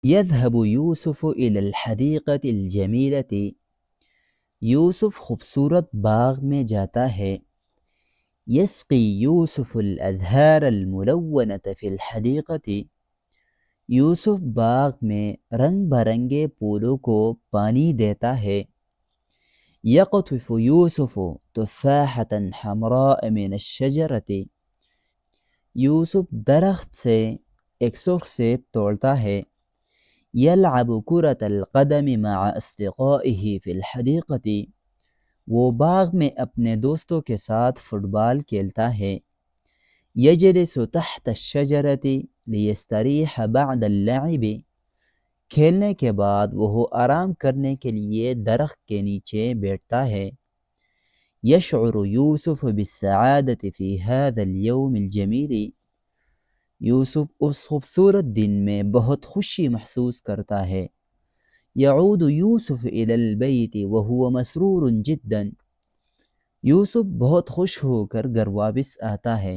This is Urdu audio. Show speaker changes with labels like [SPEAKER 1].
[SPEAKER 1] يذهب يوسف إلى الحديقة الجميلة. یوسف خوبصورت باغ میں جاتا ہے. یسقی یوسف الازہار الملونۃ فی الحدیقۃ. یوسف باغ میں رنگ برنگے پھولوں کو پانی دیتا ہے. یقطف یوسف تفاحۃ حمراء من الشجرۃ. یوسف درخت سے ایک سرخ سیب توڑتا ہے. یلعب کرۃ القدم مع اصدقائہ فی الحدیقۃ. وہ باغ میں اپنے دوستوں کے ساتھ فٹ بال کھیلتا ہے. یجلس تحت الشجرۃ لیستریح بعد اللعب. کھیلنے کے بعد وہ آرام کرنے کے لیے درخت کے نیچے بیٹھتا ہے. یشعر یوسف بالسعادۃ فی هذا اليوم الجمیل. یوسف اس خوبصورت دن میں بہت خوشی محسوس کرتا ہے. یعود یوسف الی البیت وهو مسرور جدا. یوسف بہت خوش ہو کر گھر واپس آتا ہے.